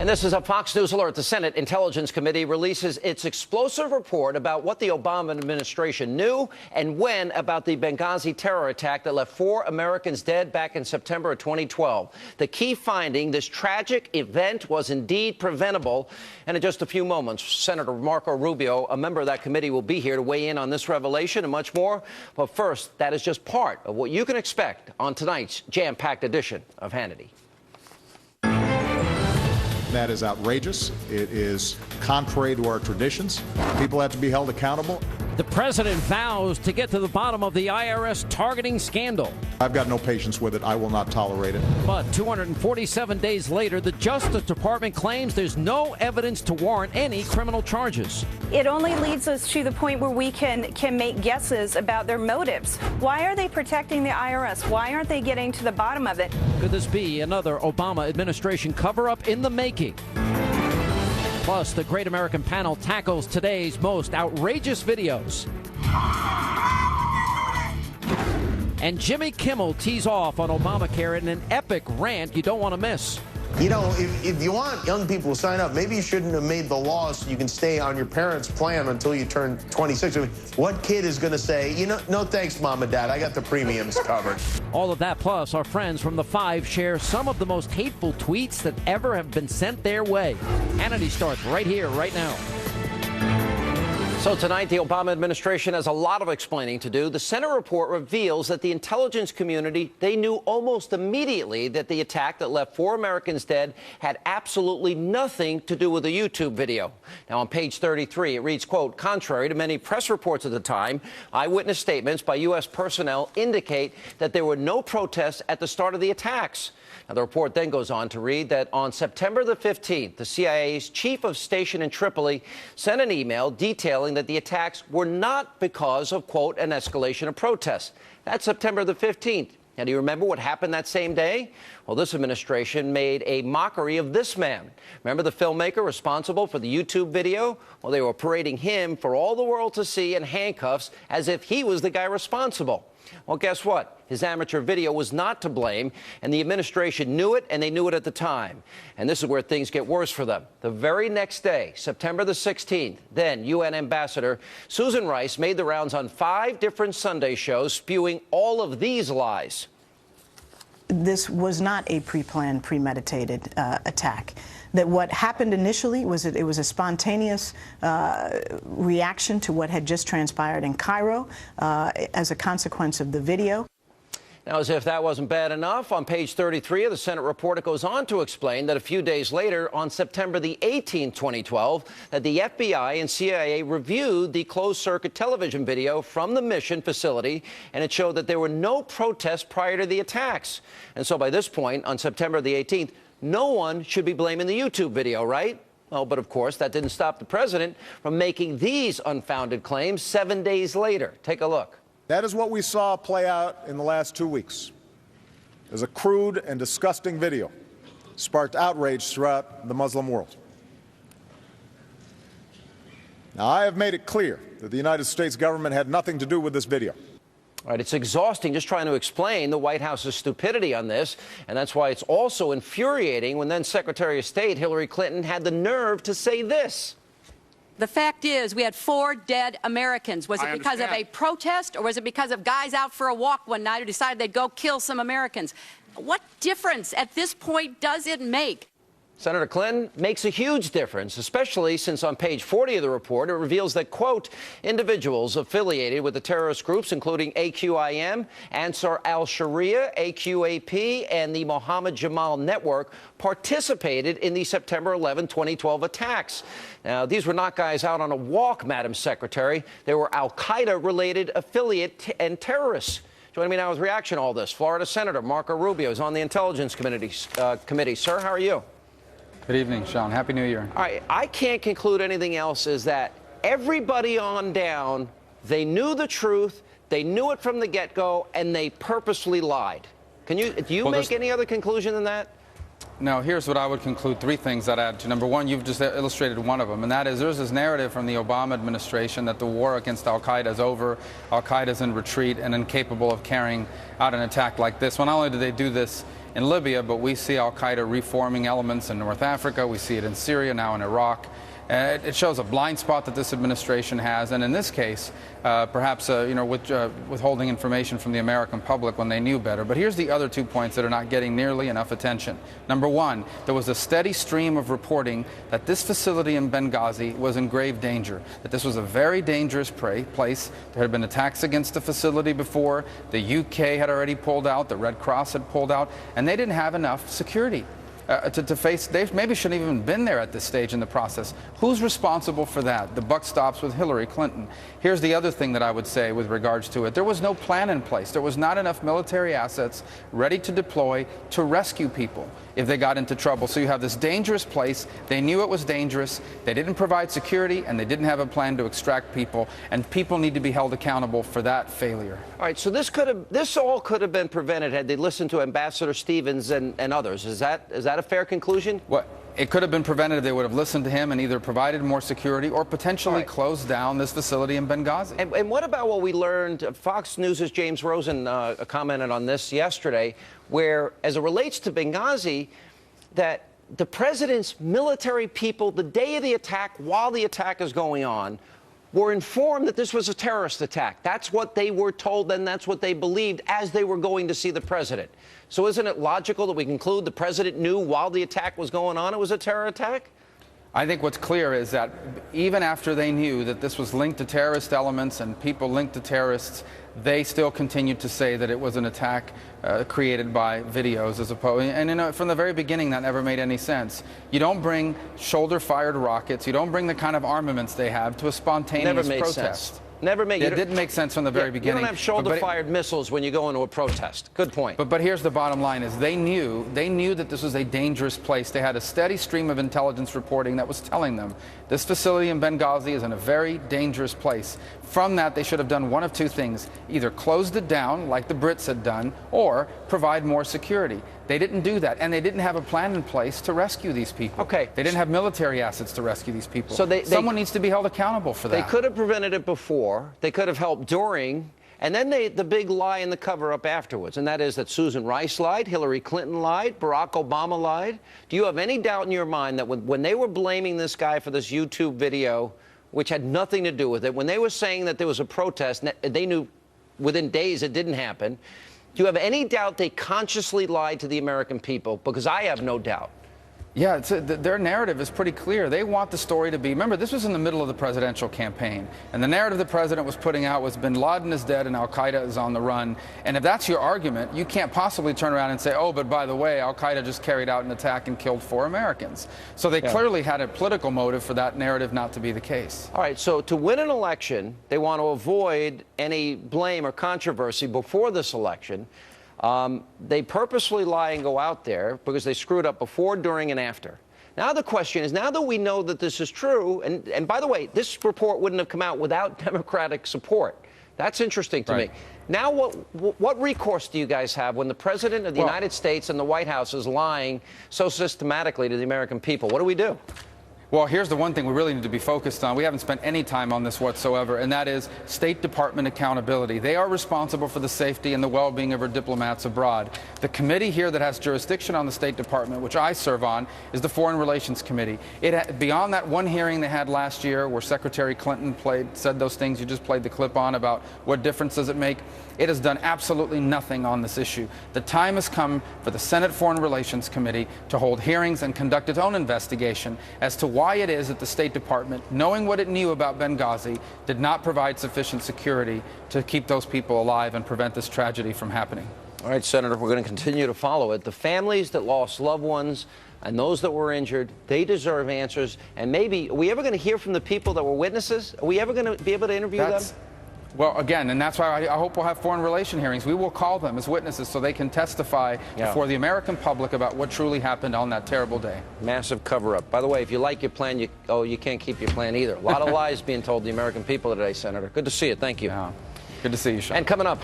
And this is a Fox News alert. The Senate Intelligence Committee releases its explosive report about what the Obama administration knew and when about the Benghazi terror attack that left 4 Americans dead back in September of 2012. The key finding, this tragic event was indeed preventable. And in just a few moments, Senator Marco Rubio, a member of that committee, will be here to weigh in on this revelation and much more. But first, that is just part of what you can expect on tonight's jam-packed edition of Hannity. That is outrageous. It is contrary to our traditions. People have to be held accountable. The president vows to get to the bottom of the IRS targeting scandal. I've got no patience with it. I will not tolerate it. But 247 days later, the Justice Department claims there's no evidence to warrant any criminal charges. It only leads us to the point where we can make guesses about their motives. Why are they protecting the IRS? Why aren't they getting to the bottom of it? Could this be another Obama administration cover-up in the making? Plus, the Great American Panel tackles today's most outrageous videos. And Jimmy Kimmel tees off on Obamacare in an epic rant you don't want to miss. You know, if you want young people to sign up, maybe you shouldn't have made the law so you can stay on your parents' plan until you turn 26. I mean, what kid is going to say, you know, no thanks, Mom and Dad, I got the premiums covered? All of that, plus our friends from The Five share some of the most hateful tweets that ever have been sent their way. Hannity starts right here, right now. So tonight, the Obama administration has a lot of explaining to do. The Senate report reveals that the intelligence community, they knew almost immediately that the attack that left 4 Americans dead had absolutely nothing to do with the YouTube video. Now, on page 33, it reads, quote, contrary to many press reports at the time, eyewitness statements by U.S. personnel indicate that there were no protests at the start of the attacks. Now, the report then goes on to read that on September the 15th, the CIA's chief of station in Tripoli sent an email detailing that the attacks were not because of, quote, an escalation of protests. That's September the 15th. Now, do you remember what happened that same day? Well, this administration made a mockery of this man. Remember the filmmaker responsible for the YouTube video? Well, they were parading him for all the world to see in handcuffs as if he was the guy responsible. Well, guess what? His amateur video was not to blame, and the administration knew it, and they knew it at the time. And this is where things get worse for them. The very next day, September the 16th, then UN Ambassador Susan Rice made the rounds on 5 different Sunday shows, spewing all of these lies. This was not a pre-planned, premeditated attack. That what happened initially was that it was a spontaneous reaction to what had just transpired in Cairo as a consequence of the video. Now, as if that wasn't bad enough, on page 33 of the Senate report, it goes on to explain that a few days later, on September the 18th, 2012, that the FBI and CIA reviewed the closed-circuit television video from the mission facility, and it showed that there were no protests prior to the attacks. And so by this point, on September the 18th, no one should be blaming the YouTube video, right? Well, but of course, that didn't stop the president from making these unfounded claims 7 days later. Take a look. That is what we saw play out in the last 2 weeks. It was a crude and disgusting video, sparked outrage throughout the Muslim world. Now, I have made it clear that the United States government had nothing to do with this video. All right, it's exhausting just trying to explain the White House's stupidity on this, and that's why it's also infuriating when then Secretary of State Hillary Clinton had the nerve to say this. The fact is, we had 4 dead Americans. Was it because of a protest, or was it because of guys out for a walk one night who decided they'd go kill some Americans? What difference at this point does it make? Senator Clinton makes a huge difference, especially since on page 40 of the report, it reveals that, quote, individuals affiliated with the terrorist groups, including AQIM, Ansar al-Sharia, AQAP, and the Mohammed Jamal Network, participated in the September 11, 2012 attacks. Now, these were not guys out on a walk, Madam Secretary. They were al-Qaeda-related affiliate and terrorists. Joining me now with reaction to all this, Florida Senator Marco Rubio is on the Intelligence Committee. Sir, how are you? Good evening, Sean. Happy New Year. All right, I can't conclude anything else is that everybody on down, they knew the truth, they knew it from the get-go, and they purposely lied. Do you make any other conclusion than that? No, here's what I would conclude. 3 things I'd add to. Number one, you've just illustrated one of them, and that is there's this narrative from the Obama administration that the war against al-Qaeda is over, al-Qaeda is in retreat and incapable of carrying out an attack like this. Well, not only did they do this in Libya, but we see al-Qaeda reforming elements in North Africa. We see it in Syria, now in Iraq. It shows a blind spot that this administration has, and in this case, perhaps withholding information from the American public when they knew better. But here's the other 2 points that are not getting nearly enough attention. Number one, there was a steady stream of reporting that this facility in Benghazi was in grave danger, that this was a very dangerous place. There had been attacks against the facility before. The UK had already pulled out. The Red Cross had pulled out, and they didn't have enough security. To face, they maybe shouldn't have even been there at this stage in the process. Who's responsible for that? The buck stops with Hillary Clinton. Here's the other thing that I would say with regards to it. There was no plan in place. There was not enough military assets ready to deploy to rescue people if they got into trouble. So you have this dangerous place. They knew it was dangerous. They didn't provide security, and they didn't have a plan to extract people. And people need to be held accountable for that failure. All right, so this all could have been prevented had they listened to Ambassador Stevens and others. Is that a fair conclusion? What? It could have been prevented if they would have listened to him and either provided more security or potentially closed down this facility in Benghazi. And what about what we learned? Fox News' James Rosen commented on this yesterday, where, as it relates to Benghazi, that the president's military people, the day of the attack, while the attack is going on, were informed that this was a terrorist attack. That's what they were told, and that's what they believed as they were going to see the president. So isn't it logical that we conclude the president knew while the attack was going on it was a terror attack? I think what's clear is that even after they knew that this was linked to terrorist elements and people linked to terrorists, they still continued to say that it was an attack created by videos as opposed. And from the very beginning, that never made any sense. You don't bring shoulder-fired rockets. You don't bring the kind of armaments they have to a spontaneous protest. Sense. Never made it didn't make sense from the very beginning. You don't have shoulder-fired missiles when you go into a protest. Good point. But here's the bottom line: is they knew that this was a dangerous place. They had a steady stream of intelligence reporting that was telling them this facility in Benghazi is in a very dangerous place. From that, they should have done one of two things: either closed it down, like the Brits had done, or provide more security. They didn't do that, and they didn't have a plan in place to rescue these people. Okay. They didn't have military assets to rescue these people. So someone needs to be held accountable for that. They could have prevented it before. They could have helped during. And then the big lie in the cover-up afterwards, and that is that Susan Rice lied, Hillary Clinton lied, Barack Obama lied. Do you have any doubt in your mind that when they were blaming this guy for this YouTube video, which had nothing to do with it, when they were saying that there was a protest, they knew within days it didn't happen, do you have any doubt they consciously lied to the American people? Because I have no doubt. Yeah, their narrative is pretty clear. They want the story to be, remember, this was in the middle of the presidential campaign, and the narrative the president was putting out was bin Laden is dead and al-Qaeda is on the run. And if that's your argument, you can't possibly turn around and say, oh, but by the way, al-Qaeda just carried out an attack and killed 4 Americans. So they clearly had a political motive for that narrative not to be the case. All right, so to win an election, they want to avoid any blame or controversy before this election. They purposely lie and go out there because they screwed up before, during, and after. Now the question is, now that we know that this is true, and by the way, this report wouldn't have come out without Democratic support. That's interesting to me. Now what recourse do you guys have when the President of the United States and the White House is lying so systematically to the American people? What do we do? Well, here's the one thing we really need to be focused on. We haven't spent any time on this whatsoever, and that is State Department accountability. They are responsible for the safety and the well-being of our diplomats abroad. The committee here that has jurisdiction on the State Department, which I serve on, is the Foreign Relations Committee. Beyond that one hearing they had last year where Secretary Clinton said those things you just played the clip on about what difference does it make, it has done absolutely nothing on this issue. The time has come for the Senate Foreign Relations Committee to hold hearings and conduct its own investigation as to why it is that the State Department, knowing what it knew about Benghazi, did not provide sufficient security to keep those people alive and prevent this tragedy from happening. All right, Senator, we're going to continue to follow it. The families that lost loved ones and those that were injured, they deserve answers. And maybe, are we ever going to hear from the people that were witnesses? Are we ever going to be able to interview them? Well, again, and that's why I hope we'll have foreign relation hearings. We will call them as witnesses so they can testify before the American public about what truly happened on that terrible day. Massive cover-up. By the way, if you like your plan, you can't keep your plan either. A lot of lies being told the American people today, Senator. Good to see you. Thank you. Good to see you, Sean. And coming up.